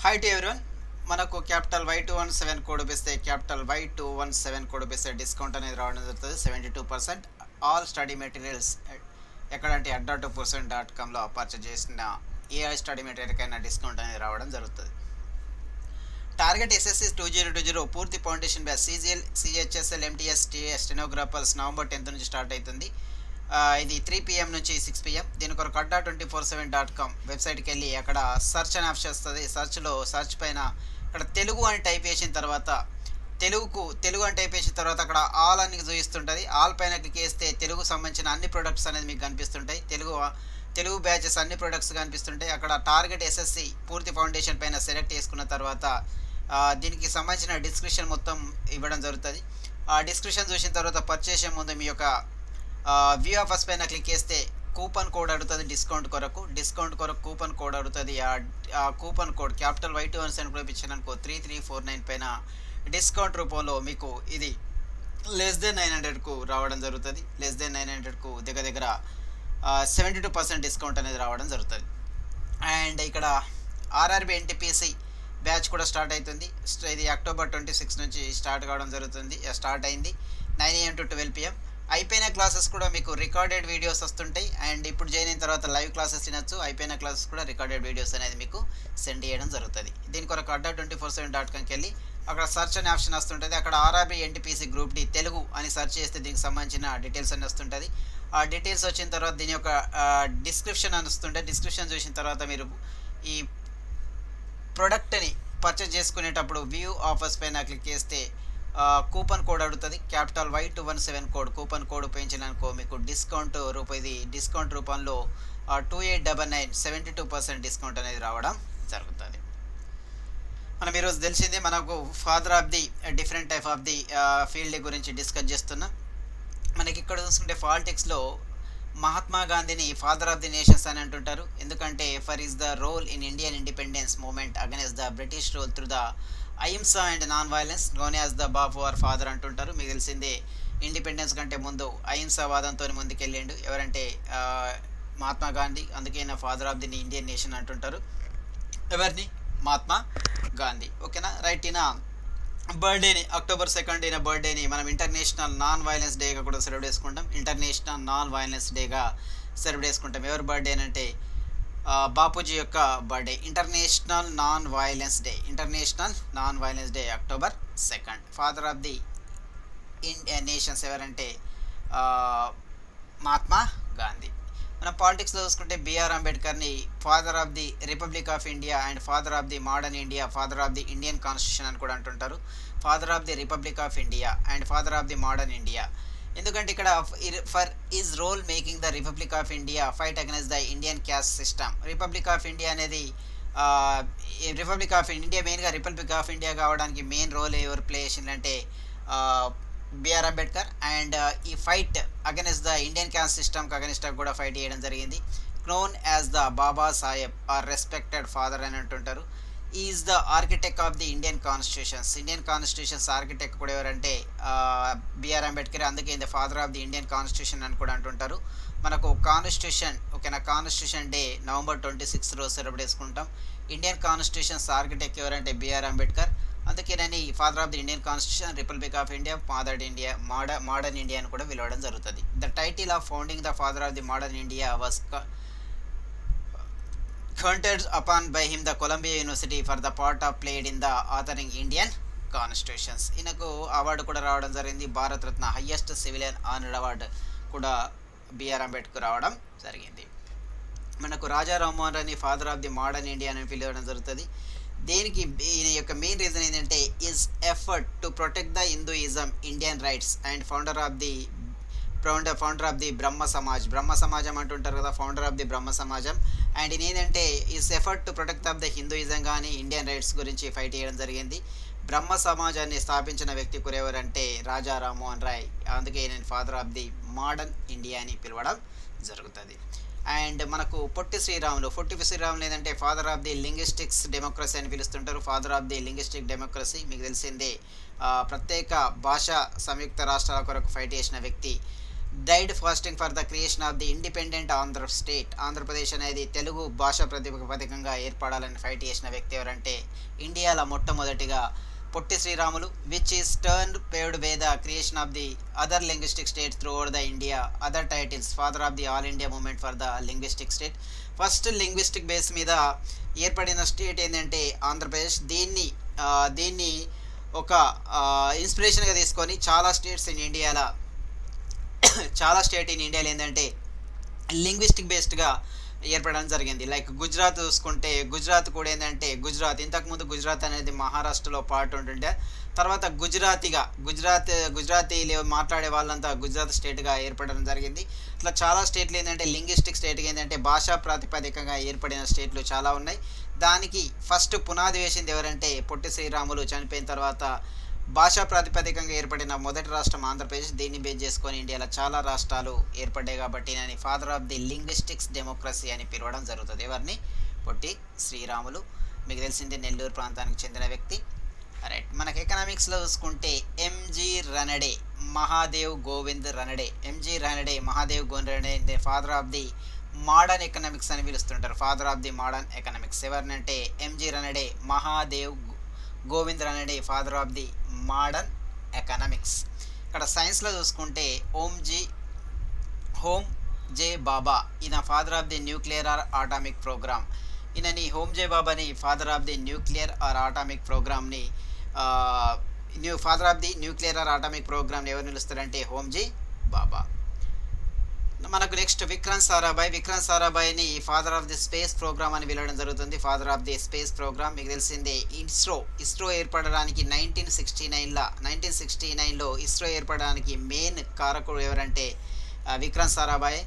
Hi to everyone. మనకు capital Y217 code ఉపయోగిస్తే capital Y217 code ఉపయోగిస్తే డిస్కౌంట్ అనేది రావడం జరుగుతుంది 72%. ఆల్ స్టడీ మెటీరియల్స్ ఎక్కడంటే adda2%.comలో పర్చేజ్ చేసిన ఏఐ స్టడీ మెటీరియల్కైనా డిస్కౌంట్ అనేది రావడం జరుగుతుంది. టార్గెట్ ఎస్ఎస్సి 2020 పూర్తి foundation batch CGL CHSL MTS TS stenographers November 10 నుంచి స్టార్ట్ అవుతుంది. ఇది 3 PM నుంచి 6 PM. దీని కొరకు adda247.com వెబ్సైట్కి వెళ్ళి అక్కడ సెర్చ్ అని ఆప్షన్ వస్తుంది. సెర్చ్ పైన ఇక్కడ తెలుగు అని టైప్ చేసిన తర్వాత తెలుగు అని టైప్ చేసిన తర్వాత అక్కడ ఆల్ అని చూపిస్తుంటుంది. ఆల్ పైన క్లిక్ చేస్తే తెలుగుకు సంబంధించిన అన్ని ప్రొడక్ట్స్ అనేది మీకు కనిపిస్తుంటాయి. తెలుగు బ్యాచెస్ అన్ని ప్రొడక్ట్స్ కనిపిస్తుంటాయి. అక్కడ టార్గెట్ ఎస్ఎస్సి పూర్తి ఫౌండేషన్ పైన సెలెక్ట్ చేసుకున్న తర్వాత దీనికి సంబంధించిన డిస్క్రిప్షన్ మొత్తం ఇవ్వడం జరుగుతుంది. ఆ డిస్క్రిప్షన్ చూసిన తర్వాత పర్చేస్ చేసే ముందు మీ యొక్క వ్యూ ఆఫర్స్ పైన క్లిక్ చేస్తే కూపన్ కోడ్ అడుగుతుంది. డిస్కౌంట్ కొరకు కూపన్ కోడ్ అడుగుతుంది. ఆ కూపన్ కోడ్ క్యాపిటల్ Y217 కూడా ఇచ్చాననుకో 3349 పైన డిస్కౌంట్ రూపంలో మీకు ఇది <900కు రావడం జరుగుతుంది. <900కు దగ్గర 72% డిస్కౌంట్ అనేది రావడం జరుగుతుంది. అండ్ ఇక్కడ ఆర్ఆర్బి ఎన్టీపీసీ బ్యాచ్ కూడా స్టార్ట్ అవుతుంది. ఇది అక్టోబర్ 26 నుంచి స్టార్ట్ అయింది 9 AM to 12 PM. అయిపోయిన క్లాసెస్ కూడా మీకు రికార్డెడ్ వీడియోస్ వస్తుంటాయి. అండ్ ఇప్పుడు జాయిన్ అయిన తర్వాత లైవ్ క్లాసెస్ వినొచ్చు. అయిపోయిన క్లాసెస్ కూడా రికార్డెడ్ వీడియోస్ అనేది మీకు సెండ్ చేయడం జరుగుతుంది. దీని కొరకు adda247.comకి వెళ్ళి అక్కడ సెర్చ్ అనే ఆప్షన్ వస్తుంటుంది. అక్కడ RRB NTPC group D Telugu అని సెర్చ్ చేస్తే దీనికి సంబంధించిన డీటెయిల్స్ అన్నీ వస్తుంటుంది. ఆ డీటెయిల్స్ వచ్చిన తర్వాత దీని యొక్క డిస్క్రిప్షన్ అని వస్తుంటే డిస్క్రిప్షన్ చూసిన తర్వాత మీరు ఈ ప్రోడక్ట్ని పర్చేజ్ చేసుకునేటప్పుడు వ్యూ ఆఫర్స్ పైన క్లిక్ చేస్తే కూపన్ కోడ్ అడుగుతుంది. క్యాపిటల్ Y217 కూపన్ కోడ్ ఉపయోగించిననుకో మీకు డిస్కౌంట్ రూపంలో 2899 72% డిస్కౌంట్ అనేది రావడం జరుగుతుంది. మనం ఈరోజు తెలిసిందే మనకు father of the different type of the field గురించి డిస్కస్ చేస్తున్నాం. మనకి ఇక్కడ చూసుకుంటే పాలిటిక్స్లో మహాత్మా గాంధీని ఫాదర్ ఆఫ్ ది నేషన్స్ అని అంటుంటారు. ఎందుకంటే for is the role in Indian independence movement against the British rule through the ahimsa and non violence known as the Bapu or father అంటుంటారు. మీకు తెలిసిందే ఇండిపెండెన్స్ కంటే ముందు అహింసావాదంతో ముందుకెళ్ళిండు ఎవరంటే మహాత్మా గాంధీ. అందుకే ఈయన father of the Indian nation అంటుంటారు. ఎవరిని? మహాత్మా గాంధీ. ఓకేనా, రైట్. ఈయన బర్త్డేని అక్టోబర్ 2 ఈయన బర్త్డేని మనం ఇంటర్నేషనల్ నాన్ వైలెన్స్ డేగా కూడా సెలబ్రేట్ చేసుకుంటాం. ఇంటర్నేషనల్ నాన్ వైలెన్స్ డేగా సెలబ్రేట్ చేసుకుంటాం. ఎవరి బర్త్డే అంటే బాపూజీ యొక్క birthday. International non violence day October 2. Father of the Indian nations ఎవరంటే మహాత్మా గాంధీ. మనం పాలిటిక్స్లో చూసుకుంటే బిఆర్ అంబేద్కర్ని father of the republic of India and father of the modern India, father of the Indian constitution అని కూడా అంటుంటారు. Father of the republic of India and father of the modern India. ఎందుకంటే ఇక్కడ for is role making the Republic of India fight against the Indian caste system. Republic of India అనేది మెయిన్గా Republic of India కావడానికి main role ఎవరు play చేసిందంటే B R Ambedkar. And ఈ fight against the Indian caste సిస్టమ్కి against కూడా fight చేయడం జరిగింది. Known as the Baba Saheb or respected father అని అంటుంటారు. Is the architect of the Indian constitutions architect కూడా ఎవరంటే బిఆర్ అంబేద్కర్. అందుకే ఇది father of the Indian constitution అని కూడా అంటుంటారు. మనకు కాన్స్టిట్యూషన్ కాన్స్టిట్యూషన్ డే నవంబర్ 26 రోజు సెలబ్రేట్ చేసుకుంటాం. ఇండియన్ కాన్స్టిట్యూషన్స్ ఆర్కిటెక్ట్ ఎవరంటే బిఆర్ అంబేద్కర్. అందుకేనని father of the Indian constitution, republic of India, modern India అని కూడా పిలవడం జరుగుతుంది. The title of founding the father of the modern India was conferred upon by him the Columbia University for the part of played in the authoring Indian constitutions. ఈయనకు award కూడా రావడం జరిగింది. Bharat Ratna highest civilian honoured award కూడా B R Ambedkar రావడం జరిగింది. మనకు రాజా రామ్మోహన్ రాయ్ని father of the modern India అని పిలవడం జరుగుతుంది. దేనికి ఈయన యొక్క మెయిన్ రీజన్ ఏంటంటే is effort to protect the Hinduism Indian rights and founder of the Brahma సమాజం అంటుంటారు కదా, ఫౌండర్ ఆఫ్ ది బ్రహ్మ సమాజం. అండ్ ఇది ఏంటంటే is effort to protect of the Hinduism కానీ ఇండియన్ రైట్స్ గురించి ఫైట్ చేయడం జరిగింది. బ్రహ్మ సమాజాన్ని స్థాపించిన వ్యక్తి కూడా ఎవరంటే రాజా రామ్మోహన్ రాయ్. అందుకే నేను father of the modern India అని పిలవడం జరుగుతుంది. అండ్ మనకు పొట్టి శ్రీరాములు ఏంటంటే father of the linguistics democracy అని పిలుస్తుంటారు. Father of the linguistic democracy మీకు తెలిసిందే. ప్రత్యేక భాషా సంయుక్త రాష్ట్రాల కొరకు ఫైట్ చేసిన వ్యక్తి. Died fasting for the creation of the independent Andhra state. Andhra Pradesh అనేది తెలుగు భాష ప్రతిపదికంగా ఏర్పడాలని ఫైట్ చేసిన వ్యక్తి ఎవరంటే ఇండియాలో మొట్టమొదటిగా Potti Sriramulu. Which is turn paved way the creation of the other linguistic states through over the India. Other titles father of the all India movement for the linguistic state. First linguistic base మీద ఏర్పడిన state ఏంటంటే ఆంధ్రప్రదేశ్. దీన్ని ఒక ఇన్స్పిరేషన్గా తీసుకొని చాలా states in ఇండియాలో ఏంటంటే లింగ్విస్టిక్ బేస్డ్గా ఏర్పడడం జరిగింది. లైక్ గుజరాత్ చూసుకుంటే గుజరాత్ కూడా ఏంటంటే ఇంతకుముందు గుజరాత్ అనేది మహారాష్ట్రలో పార్ట్ ఉంటుండే, తర్వాత గుజరాతీ మాట్లాడే వాళ్ళంతా గుజరాత్ స్టేట్గా ఏర్పడడం జరిగింది. ఇట్లా చాలా స్టేట్లు ఏంటంటే లింగ్విస్టిక్ స్టేట్గా ఏంటంటే భాషా ప్రాతిపదికంగా ఏర్పడిన స్టేట్లు చాలా ఉన్నాయి. దానికి ఫస్ట్ పునాది వేసింది ఎవరంటే పొట్టి శ్రీరాములు చనిపోయిన తర్వాత భాషా ప్రాతిపదికంగా ఏర్పడిన మొదటి రాష్ట్రం ఆంధ్రప్రదేశ్. దీన్ని బేస్ చేసుకొని ఇండియాలో చాలా రాష్ట్రాలు ఏర్పడ్డాయి కాబట్టి నేను father of the linguistics democracy అని పిలవడం జరుగుతుంది. ఎవరిని? పొట్టి శ్రీరాములు. మీకు తెలిసిందే నెల్లూరు ప్రాంతానికి చెందిన వ్యక్తి. రైట్. మనకి ఎకనామిక్స్లో చూసుకుంటే M G Ranade, Mahadev Govind Ranade. M G Ranade, Mahadev Govind Ranade father of the modern economics అని పిలుస్తుంటారు. Father of the modern economics ఎవరినంటే M G Ranade, Mahadev Govind Ranade father of the modern economics. ఇక్కడ సైన్స్లో చూసుకుంటే హోమ్ జే బాబా, ఈయన father of the nuclear or atomic program. ఈయనని హోమ్ జే బాబాని father of the nuclear or atomic ప్రోగ్రామ్ని father of the nuclear or atomic ప్రోగ్రామ్ని ఎవరు నిలుస్తారంటే హోమ్ జే బాబా. మనకు నెక్స్ట్ విక్రమ్ సారాభాయ్ని father of the space programme అని పిలవడం జరుగుతుంది. Father of the space program మీకు తెలిసిందే. ఇస్రో ఏర్పడడానికి 1969లో ఇస్రో ఏర్పడడానికి మెయిన్ కారకుడు ఎవరంటే విక్రమ్ సారాభాయ్.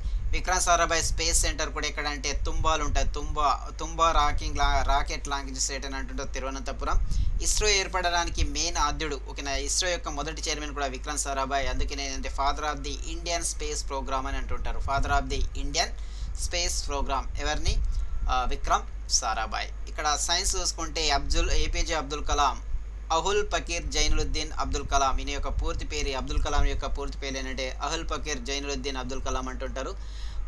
స్పేస్ సెంటర్ కూడా ఎక్కడంటే తుంబాలు ఉంటుంది. తుంబా రాకెట్ లాంచింగ్ స్టేట్ అని అంటుంటారు తిరువనంతపురం. ఇస్రో ఏర్పడడానికి మెయిన్ ఆద్యుడు ఓకేనా. ఇస్రో యొక్క మొదటి చైర్మన్ కూడా విక్రమ్ సారాభాయ్. అందుకనే ఏంటంటే father of the Indian space programme అని అంటుంటారు. Father of the Indian space programme ఎవరిని? విక్రమ్ సారాభాయ్. ఇక్కడ సైన్స్ చూసుకుంటే ఏపీజే అబ్దుల్ కలాం, అహుల్ పకీర్ జైనులుద్దీన్ అబ్దుల్ కలాం. ఈయన యొక్క పూర్తి పేరు, అబ్దుల్ కలాం యొక్క పూర్తి పేరు ఏంటంటే అహుల్ పకీర్ జైనులుద్దీన్ అబ్దుల్ కలాం అంటుంటారు.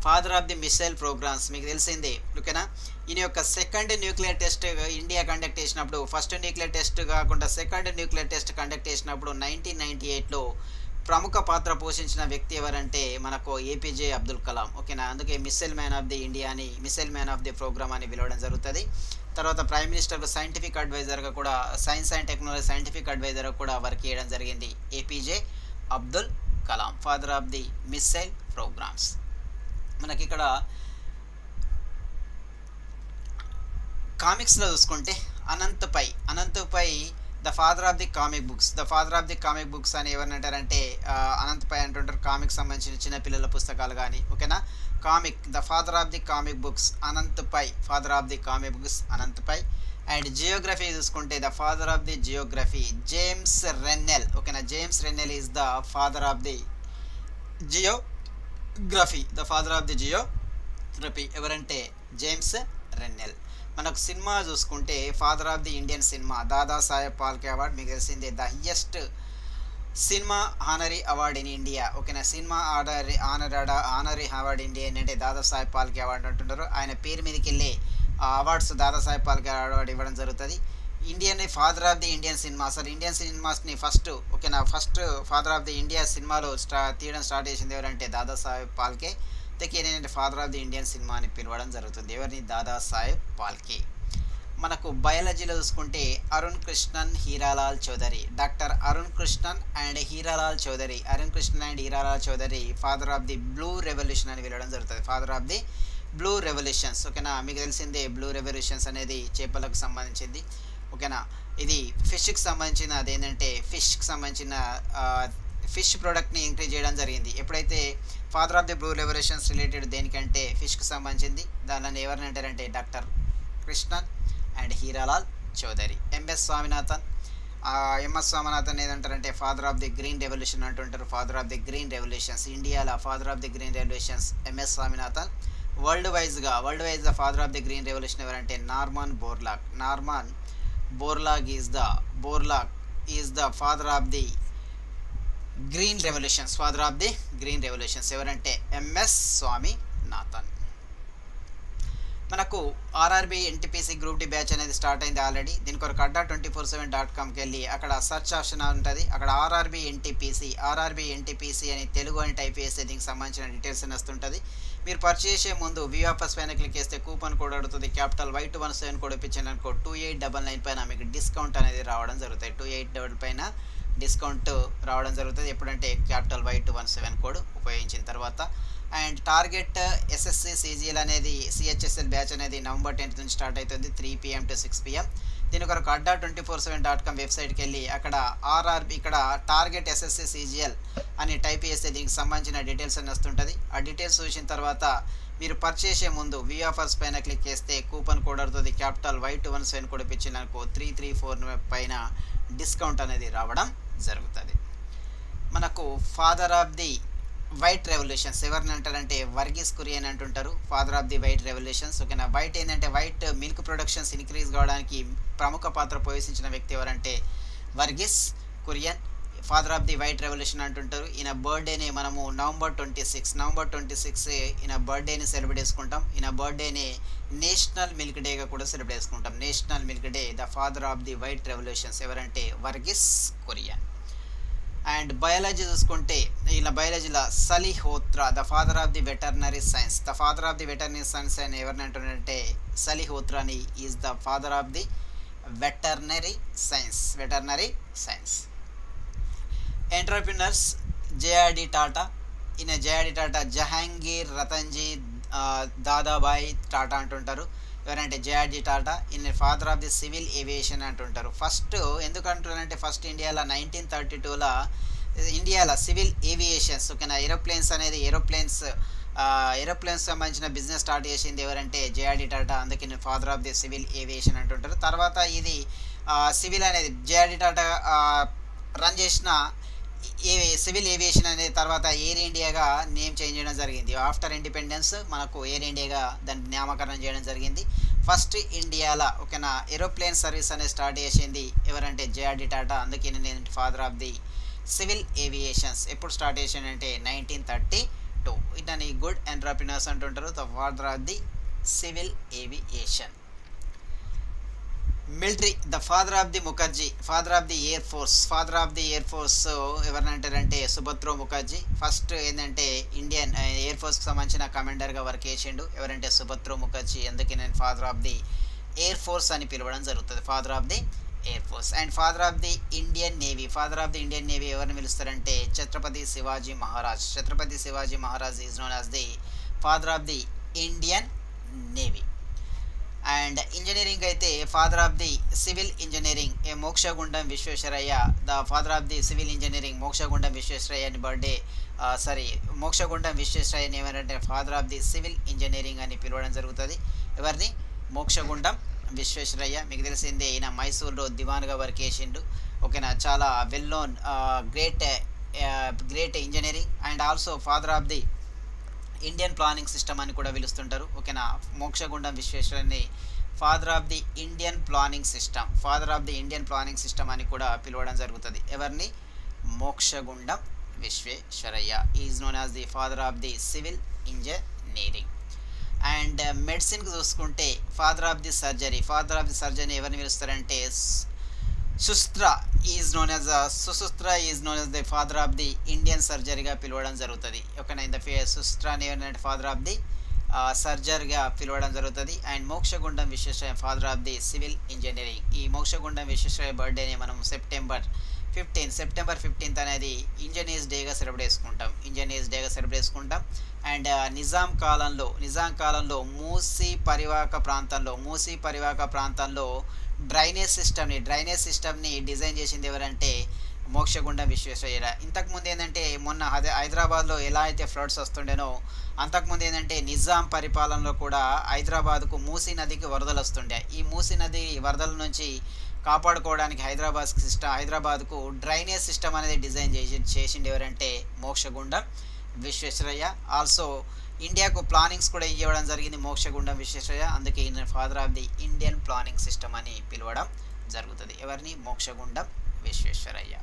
Father of the missile programmes మీకు తెలిసిందే ఓకేనా. ఈయన యొక్క second nuclear test India conduct చేసినప్పుడు, ఫస్ట్ న్యూక్లియర్ టెస్ట్ కాకుండా సెకండ్ న్యూక్లియర్ టెస్ట్ కండక్ట్ చేసినప్పుడు 1998లో ప్రముఖ పాత్ర పోషించిన వ్యక్తి ఎవరంటే మనకు ఏపీజే అబ్దుల్ కలాం ఓకేనా. అందుకే missile man of the India అని, missile man of the program అని పిలవడం జరుగుతుంది. తర్వాత ప్రైమ్ మినిస్టర్కు సైంటిఫిక్ అడ్వైజర్గా కూడా, సైన్స్ అండ్ టెక్నాలజీ సైంటిఫిక్ అడ్వైజర్గా కూడా వర్క్ చేయడం జరిగింది A P J Abdul Kalam, father of the missile programs. మనకి ఇక్కడ కామిక్స్లో చూసుకుంటే Anant Pai the father of the comic books అని ఎవరిని అంటారంటే అనంత్ పై అంటుంటారు. కామిక్ సంబంధించిన చిన్నపిల్లల పుస్తకాలు కానీ ఓకేనా. The father of the comic books Anant Pai, father of the comic books Anant Pai. And geography చూసుకుంటే the father of the geography James Rennell ఓకేనా. James Rennell is the father of the geography, ఎవరంటే జేమ్స్ రెన్నెల్. మనకు cinema చూసుకుంటే father of the Indian cinema Dadasaheb Phalke award మీకు తెలిసిందే. The highest cinema honorary award in India ఓకేనా. Cinema honorary award India ఏంటంటే Dadasaheb Phalke award అంటుంటారు. ఆయన పేరు మీదకి వెళ్ళే అవార్డ్స్ దాదాసాహెబ్ ఫాల్కే అవార్డు ఇవ్వడం జరుగుతుంది. Father of the Indian cinema, అసలు ఇండియన్ సినిమాస్ని first father of the India సినిమాలో తీయడం స్టార్ట్ చేసింది ఎవరంటే దాదాసాహెబ్ ఫాల్కే. ఏంటంటే father of the Indian cinema అని పిలవడం జరుగుతుంది. ఎవరిని? దాదాసాహెబ్ ఫాల్కే. మనకు బయాలజీలో చూసుకుంటే Arun Krishnan Hiralal Chaudhary, doctor Arun Krishnan and Hiralal Chaudhary father of the blue revolution అని పిలవడం జరుగుతుంది. Father of the blue revolutions ఓకేనా. మీకు తెలిసిందే బ్లూ రెవల్యూషన్స్ అనేది చేపలకు సంబంధించింది ఓకేనా. ఇది ఫిష్కి సంబంధించిన అదేంటంటే ఫిష్కి సంబంధించిన ఫిష్ ప్రోడక్ట్ని ఇంక్రీజ్ చేయడం జరిగింది. ఎప్పుడైతే father of the blue revolutions related దేనికంటే ఫిష్కి సంబంధించింది, దానిని ఎవరిని అంటారంటే doctor Krishnan and Hiralal Chaudhary. M S Swaminathan ఏదంటారంటే father of the green revolution అంటుంటారు. Father of the green revolutions ఇండియాలో father of the green revolutions M S Swaminathan. World వైజ్గా father of the green revolution ఎవరంటే Norman Borlaug is the father of the green revolutions, father of the green revolutions ఎవరంటే M S Swaminathan. మనకు RRB NTPC group D batch అనేది start అయింది already. దీని కొరకు adda247.comకి వెళ్ళి అక్కడ సర్చ్ ఆప్షన్ ఉంటుంది. అక్కడ ఆర్ఆర్బి ఎన్టీపీసీ అని తెలుగు అని టైప్ చేస్తే దీనికి సంబంధించిన డీటెయిల్స్ అని వస్తుంటుంది. మీరు పర్చేస్ చేసే ముందు వ్యూ ఆఫర్స్ పైన క్లిక్ చేస్తే కూపన్ కోడ్ అడుగుతుంది. క్యాపిటల్ Y217 కోడ్ ఇప్పించాను అనుకో 2899 పైన మీకు డిస్కౌంట్ అనేది రావడం జరుగుతుంది. 28 పైన డిస్కౌంట్ రావడం జరుగుతుంది ఎప్పుడంటే క్యాపిటల్ Y217 కోడ్ ఉపయోగించిన తర్వాత. అండ్ టార్గెట్ ఎస్ఎస్సి సిజిఎల్ అనేది సిహెచ్ఎస్ఎల్ బ్యాచ్ అనేది November 10th నుంచి స్టార్ట్ అవుతుంది 3 PM to 6 PM. దీని కొరకు adda247.com వెబ్సైట్కి వెళ్ళి అక్కడ ఆర్ఆర్బి ఇక్కడ టార్గెట్ ఎస్ఎస్సి సిజిఎల్ అని టైప్ చేస్తే దీనికి సంబంధించిన డీటెయిల్స్ అని వస్తుంటుంది. ఆ డీటెయిల్స్ చూసిన తర్వాత మీరు పర్చేసే ముందు వ్యూ ఆఫర్స్ పైన క్లిక్ చేస్తే కూపన్ కోడ్ అవుతుంది. క్యాపిటల్ Y217 కోడ్ ఇప్పించినకు 334 పైన డిస్కౌంట్ అనేది రావడం జరుగుతుంది. మనకు father of the white revolutions ఎవరిని అంటారంటే వర్గీస్ కురియన్ అంటుంటారు. Father of the white revolutions. ఓకేనా. వైట్ ఏంటంటే వైట్ మిల్క్ ప్రొడక్షన్స్ ఇంక్రీజ్ కావడానికి ప్రముఖ పాత్ర పోషించిన వ్యక్తి ఎవరంటే Verghese Kurien. Father of the white revolution అంటుంటారు. ఈయన బర్త్డేని మనము November 26 ఈయన బర్త్డేని సెలబ్రేట్ చేసుకుంటాం. ఈయన బర్త్డేని నేషనల్ మిల్క్ డేగా కూడా సెలబ్రేట్ చేసుకుంటాం. National milk day. The father of the white revolutions ఎవరంటే వర్గీస్ కురియన్. అండ్ బయాలజీ చూసుకుంటే ఈయన బయాలజీలో Salihotra the father of the veterinary science. The father of the veterinary science అని ఎవరిని అంటున్నారంటే సలిహోత్రాని is the father of the veterinary science. Entrepreneurs J R D Tata. ఈయన J R D Tata Jehangir Ratanji Dadabhoy Tata అంటుంటారు. ఎవరంటే జేఆర్డి టాటా. ఈయన father of the civil aviation అంటుంటారు. ఫస్ట్ ఎందుకంటారంటే ఫస్ట్ ఇండియాలో 1932లో ఇండియాలో సివిల్ ఏవియేషన్స్ ఓకేనా ఏరోప్లేన్స్ సంబంధించిన బిజినెస్ స్టార్ట్ చేసింది ఎవరంటే జేఆర్డి టాటా. అందుకే father of the civil aviation అంటుంటారు. తర్వాత ఇది సివిల్ అనేది జేఆర్డి టాటా రన్ చేసిన సివిల్ ఏవియేషన్ అనేది తర్వాత ఎయిర్ ఇండియాగా నేమ్ చేంజ్ చేయడం జరిగింది. ఆఫ్టర్ ఇండిపెండెన్స్ మనకు ఎయిర్ ఇండియాగా దాన్ని నామకరణం చేయడం జరిగింది. ఫస్ట్ ఇండియాలో ఓకేనా ఏరోప్లేన్ సర్వీస్ అనేది స్టార్ట్ చేసింది ఎవరంటే జేఆర్డి టాటా. అందుకే నేను father of the civil aviations. ఎప్పుడు స్టార్ట్ చేసిందంటే 1932. ఇతని గుడ్ ఎంటర్ప్రినర్స్ అంటుంటారు. The father of the civil aviation. Military the father of the Mukherjee. Father of the air force ఎవరిని అంటారంటే సుభద్రో ముఖర్జీ. ఫస్ట్ ఏంటంటే ఇండియన్ ఎయిర్ ఫోర్స్కి సంబంధించిన కమాండర్గా వర్క్ చేసిండు ఎవరంటే సుభద్రో ముఖర్జీ. అందుకే నేను father of the air force అని పిలవడం జరుగుతుంది. Father of the air force. And father of the Indian navy ఎవరిని పిలుస్తారంటే Chhatrapati Shivaji Maharaj is known as the father of the Indian navy. And engineering అయితే father of the civil engineering Mokshagundam Visvesvaraya. The father of the civil engineering Mokshagundam విశ్వేశ్వరయ్యని మోక్షగుండం విశ్వేశ్వరయ్యని ఏమంటే father of the civil engineering అని పిలవడం జరుగుతుంది. ఎవరిని మోక్షగుండం విశ్వేశ్వరయ్య. మీకు తెలిసిందే ఈయన మైసూర్లో దివాన్గా వర్క్ చేసిండు ఓకేనా. చాలా well known great engineering. And also father of the Indian planning system అని కూడా పిలుస్తుంటారు ఓకేనా. మోక్షగుండం విశ్వేశ్వరయ్యని father of the Indian planning system అని కూడా పిలవడం జరుగుతుంది. ఎవరిని Mokshagundam Visvesvaraya is known as the father of the civil engineering. And మెడిసిన్కి చూసుకుంటే ఫాదర్ ఆఫ్ ది సర్జరీ ఎవరిని పిలుస్తారంటే Sushruta is known as the father of the Indian సర్జరీగా పిలవడం జరుగుతుంది ఓకేనా. ఇన్ ద సుశ్రుతని ఏమంటే ఫాదర్ ఆఫ్ ది సర్జరీగా పిలవడం జరుగుతుంది. And Mokshagundam Visvesvaraya father of the civil engineering. ఈ మోక్షగుండం విశ్వేశ్వరయ్య బర్త్డేని మనం సెప్టెంబర్ 15th అనేది ఇంజనీర్స్ డేగా సెలబ్రేట్ చేసుకుంటాం. అండ్ నిజాం కాలంలో మూసీ పరివాహక ప్రాంతంలో డ్రైనేజ్ సిస్టమ్ని డిజైన్ చేసింది ఎవరంటే మోక్షగుండం విశ్వేశ్వరయ్య. ఇంతకుముందు ఏంటంటే మొన్న హైదరాబాద్లో ఎలా అయితే ఫ్లడ్స్ వస్తుండేనో అంతకుముందు ఏంటంటే నిజాం పరిపాలనలో కూడా హైదరాబాద్కు మూసీ నదికి వరదలు వస్తుండే. ఈ మూసీ నది వరదల నుంచి కాపాడుకోవడానికి హైదరాబాద్కు డ్రైనేజ్ సిస్టమ్ అనేది డిజైన్ చేసింది ఎవరంటే మోక్షగుండం విశ్వేశ్వరయ్య. ఆల్సో ఇండియాకు ప్లానింగ్స్ కూడా ఇవ్వడం జరిగింది మోక్షగుండం విశ్వేశ్వరయ్య. అందుకే ఈయన father of the Indian planning system అని పిలవడం జరుగుతుంది. ఎవరిని మోక్షగుండం విశ్వేశ్వరయ్య.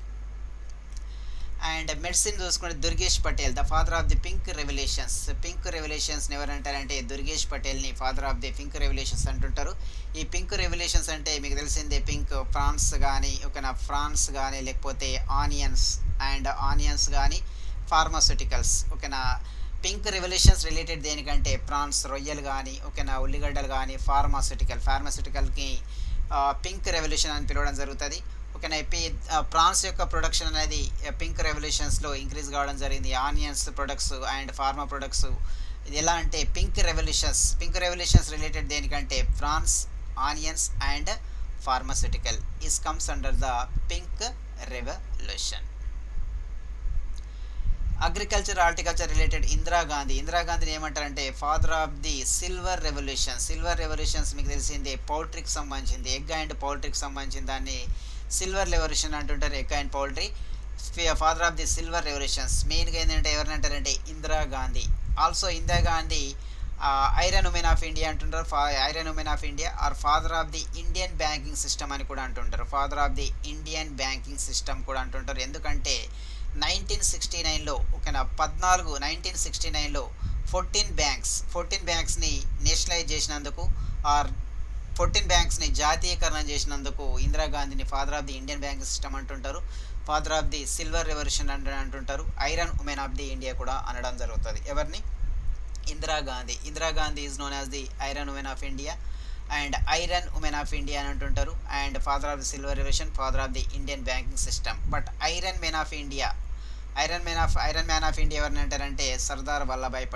అండ్ మెడిసిన్ చూసుకుంటే Durgesh Patel, the father of the pink revolutions. Pink రెవల్యూషన్స్ని ఎవరంటారంటే దుర్గేష్ పటేల్ని father of the pink revolutions అంటుంటారు. ఈ పింక్ రెవల్యూషన్స్ అంటే మీకు తెలిసిందే, పింక్ ఫ్రాన్స్ కానీ ఓకేనా, ఫ్రాన్స్ కానీ లేకపోతే ఆనియన్స్ కానీ ఫార్మాస్యూటికల్స్ ఓకేనా. పింక్ రెవల్యూషన్స్ రిలేటెడ్ దేనికంటే ప్రాన్స్, రొయ్యలు కానీ ఓకేనా, ఉల్లిగడ్డలు కానీ ఫార్మాస్యూటికల్కి పింక్ రెవల్యూషన్ అని పిలవడం జరుగుతుంది ఓకేనా. ప్రాన్స్ యొక్క ప్రొడక్షన్ అనేది పింక్ రెవల్యూషన్స్లో ఇంక్రీజ్ కావడం జరిగింది. Onions products and pharma products ఇది ఎలా అంటే పింక్ రెవల్యూషన్స్ రిలేటెడ్ దేనికంటే prawns, onions and pharmaceutical is comes under the pink revolution. Agriculture horticulture related ఇందిరాగాంధీని ఏమంటారంటే father of the silver revolutions మీకు తెలిసిందే, పౌల్ట్రీకి సంబంధించింది, ఎగ్ అండ్ పౌల్ట్రీకి సంబంధించిన దాన్ని సిల్వర్ రెవల్యూషన్ అంటుంటారు, egg and poultry. Father of the silver revolutions మెయిన్గా ఏంటంటే ఎవరిని అంటారంటే Indira Gandhi. Also Indira Gandhi iron women of India అంటుంటారు, iron women of India or father of the Indian banking system అని కూడా అంటుంటారు, father of the Indian banking system కూడా అంటుంటారు. ఎందుకంటే 1969లో ఓకేనా 1969లో 14 బ్యాంక్స్ని నేషనలైజ్ చేసినందుకు ఆర్ 14 బ్యాంక్స్ని జాతీయకరణ చేసినందుకు ఇందిరాగాంధీని father of the Indian banking system అంటుంటారు, father of the silver revolution అంటుంటారు, iron women of the India కూడా అనడం జరుగుతుంది. ఎవరిని? Indira Gandhi is known as the iron women of India and iron women of India అని అంటుంటారు. And father of the silver revolution, father of the Indian banking system. But iron man of India ఎవరిని అంటారంటే Sardar Vallabhbhai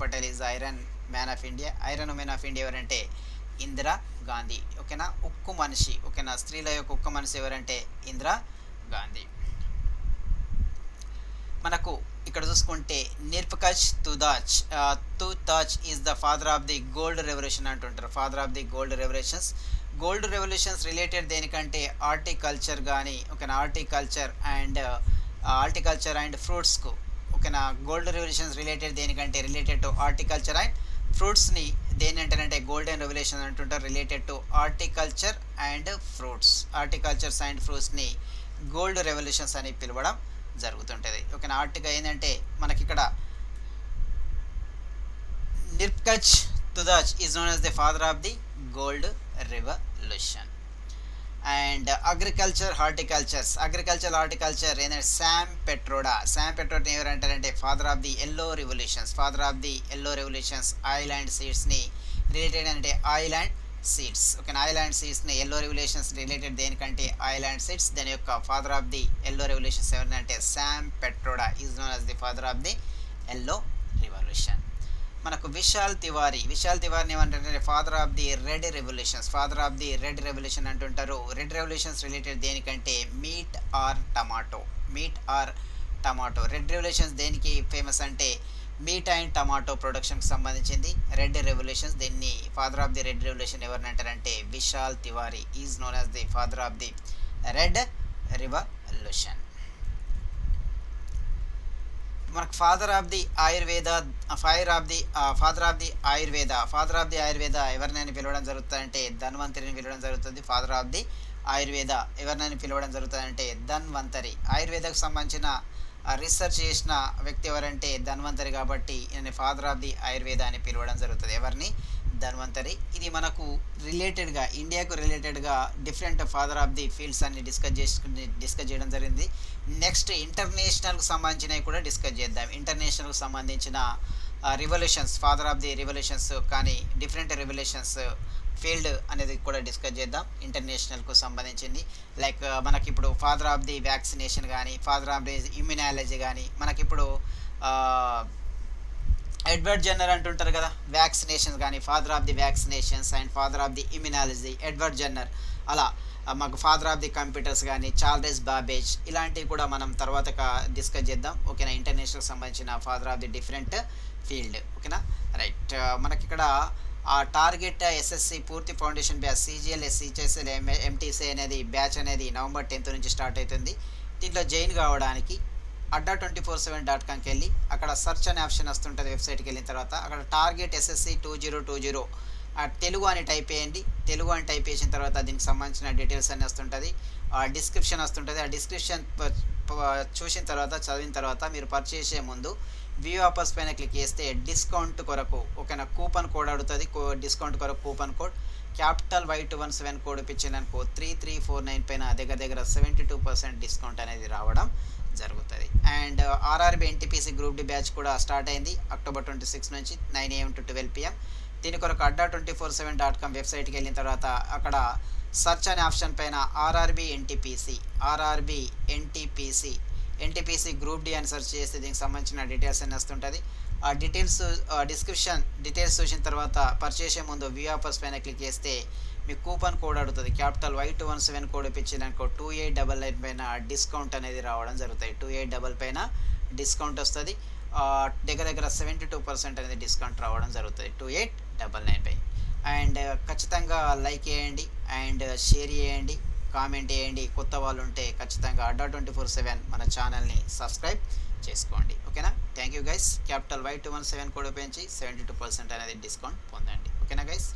Patel is iron man of India. Iron women of India ఎవరంటే ఇందిరా గాంధీ ఓకేనా. ఉక్కు మనిషి ఓకేనా, స్త్రీల యొక్క ఉక్కు మనిషి ఎవరంటే ఇందిరా గాంధీ. మనకు ఇక్కడ చూసుకుంటే Nirpakh Tutej is the father of the gold revolution అంటుంటారు, father of the gold revolutions related దేనికంటే హార్టికల్చర్ కానీ ఓకేనా, హార్టికల్చర్ అండ్ ఫ్రూట్స్కు ఓకేనా. Gold revolutions related to horticulture and ఫ్రూట్స్ని దేని అంటారంటే గోల్డెన్ రెవల్యూషన్ అంటుంటారు, రిలేటెడ్ టు హార్టికల్చర్స్ అండ్ ఫ్రూట్స్ని గోల్డ్ రెవల్యూషన్స్ అని పిలవడం జరుగుతుంటుంది ఓకేనా. ఏంటంటే మనకి ఇక్కడ Nirpakh Tutej is known as the father of the gold revolution. And agriculture horticulture ఏంటంటే శామ్ పెట్రోడా ఎవరంటారంటే father of the yellow revolutions oil and సీడ్స్ని రిలేటెడ్ అంటే ఆయిల్ అండ్ సీడ్స్ ఓకేనా. ఆయిల్ అండ్ సీడ్స్ని ఎల్లో రెవల్యూషన్స్ రిలేటెడ్ దేనికంటే ఆయిల్ అండ్ సీడ్స్. దాని యొక్క father of the yellow revolutions ఎవరంటే Sam Pitroda is known as the father of the yellow revolution. మనకు విశాల్ తివారీని ఏమంటారంటే father of the red revolution అంటుంటారు. రెడ్ రెవల్యూషన్స్ రిలేటెడ్ దేనికంటే meat or tomato. Red revolutions దేనికి ఫేమస్ అంటే మీట్ అండ్ టమాటో ప్రొడక్షన్కి సంబంధించింది red revolutions. దీన్ని father of the red revolution ఎవరిని అంటారంటే Vishal Tiwari is known as the father of the red revolution. మనకు father of the Ayurveda ఎవరినైనా పిలవడం జరుగుతుందంటే ధన్వంతరిని పిలవడం జరుగుతుంది. ఫాదర్ ఆఫ్ ది ఆయుర్వేద ఎవరినైనా పిలవడం జరుగుతుందంటే ధన్వంతరి. ఆయుర్వేదకు సంబంధించిన రీసెర్చ్ చేసిన వ్యక్తి ఎవరంటే ధన్వంతరి, కాబట్టి ఈయన ఫాదర్ ఆఫ్ ది ఆయుర్వేద అని పిలవడం జరుగుతుంది. ఎవరిని? ధన్వంతరి. ఇది మనకు ఇండియాకు రిలేటెడ్గా different father of the fields అన్ని డిస్కస్ చేయడం జరిగింది. నెక్స్ట్ ఇంటర్నేషనల్కి సంబంధించినవి కూడా డిస్కస్ చేద్దాం. ఇంటర్నేషనల్కి సంబంధించిన revolutions, father of the revolutions కానీ డిఫరెంట్ రివల్యూషన్స్ ఫీల్డ్ అనేది కూడా డిస్కస్ చేద్దాం. ఇంటర్నేషనల్కు సంబంధించింది లైక్ మనకిప్పుడు ఫాదర్ ఆఫ్ ది వ్యాక్సినేషన్ కానీ, ఫాదర్ ఆఫ్ ది ఇమ్యునాలజీ కానీ, మనకిప్పుడు ఎడ్వర్డ్ జెన్నర్ అంటుంటారు కదా వ్యాక్సినేషన్స్ కానీ, father of the vaccinations and father of the immunology Edward Jenner. అలా మాకు ఫాదర్ ఆఫ్ ది కంప్యూటర్స్ కానీ చార్లెస్ బాబేజ్ ఇలాంటివి కూడా మనం తర్వాత డిస్కస్ చేద్దాం ఓకేనా. ఇంటర్నేషనల్కి సంబంధించిన father of the different field ఓకేనా. రైట్, మనకి ఇక్కడ ఆ టార్గెట్ ఎస్ఎస్సి పూర్తి ఫౌండేషన్ బ్యాచ్ సిజిఎల్ ఎంటీసీ అనేది బ్యాచ్ అనేది November 10th నుంచి స్టార్ట్ అవుతుంది. దీంట్లో జాయిన్ కావడానికి adda247.comకి వెళ్ళి అక్కడ సెర్చ్ అనే ఆప్షన్ వస్తుంటుంది. వెబ్సైట్కి వెళ్ళిన తర్వాత అక్కడ టార్గెట్ ఎస్ఎస్సి 2020 తెలుగు అని టైప్ చేయండి. తెలుగు అని టైప్ చేసిన తర్వాత దీనికి సంబంధించిన డీటెయిల్స్ అన్నీ వస్తుంటుంది. డిస్క్రిప్షన్ వస్తుంటుంది. ఆ డిస్క్రిప్షన్ చూసిన తర్వాత చదివిన తర్వాత మీరు పర్చేస్ చేసే ముందు వ్యూ ఆఫర్స్ పైన క్లిక్ చేస్తే డిస్కౌంట్ కొరకు ఓకేనా కూపన్ కోడ్ అడుగుతుంది. డిస్కౌంట్ కొరకు coupon code capital Y217 code ఇప్పించిందనుకో 3349 పైన దగ్గర 72% డిస్కౌంట్ అనేది రావడం జరుగుతుంది. And RRB NTPC group D batch కూడా స్టార్ట్ అయింది October 26 నుంచి 9 AM to 12 PM. దీని కొరకు adda247.com వెబ్సైట్కి వెళ్ళిన తర్వాత అక్కడ సర్చ్ అనే ఆప్షన్ పైన ఆర్ఆర్బి ఎన్టీపీసీ గ్రూప్ డి అని సెర్చ్ చేస్తే దీనికి సంబంధించిన డీటెయిల్స్ అన్నీ వస్తుంటుంది. ఆ డిస్క్రిప్షన్ డీటెయిల్స్ చూసిన తర్వాత పర్చేస్ చేసే ముందు వ్యూ ఆఫర్స్ పైన క్లిక్ చేస్తే మీ కూపన్ కోడ్ అడుగుతుంది. క్యాపిటల్ Y217 కోడ్ ఇప్పించిందనుకో 2899 పైన డిస్కౌంట్ అనేది రావడం జరుగుతాయి. 28 పైన డిస్కౌంట్ వస్తుంది. దగ్గర 72% అనేది డిస్కౌంట్ రావడం జరుగుతుంది 2899 పై. అండ్ ఖచ్చితంగా లైక్ చేయండి అండ్ షేర్ చేయండి, కామెంట్ చేయండి. కొత్త వాళ్ళు ఉంటే ఖచ్చితంగా adda247 మన ఛానల్ని సబ్స్క్రైబ్ చేసుకోండి. ఓకేనా, thank you guys. Capital Y217 code ఉపయోగించి 72% అనేది డిస్కౌంట్ పొందండి. ఓకేనా గైస్.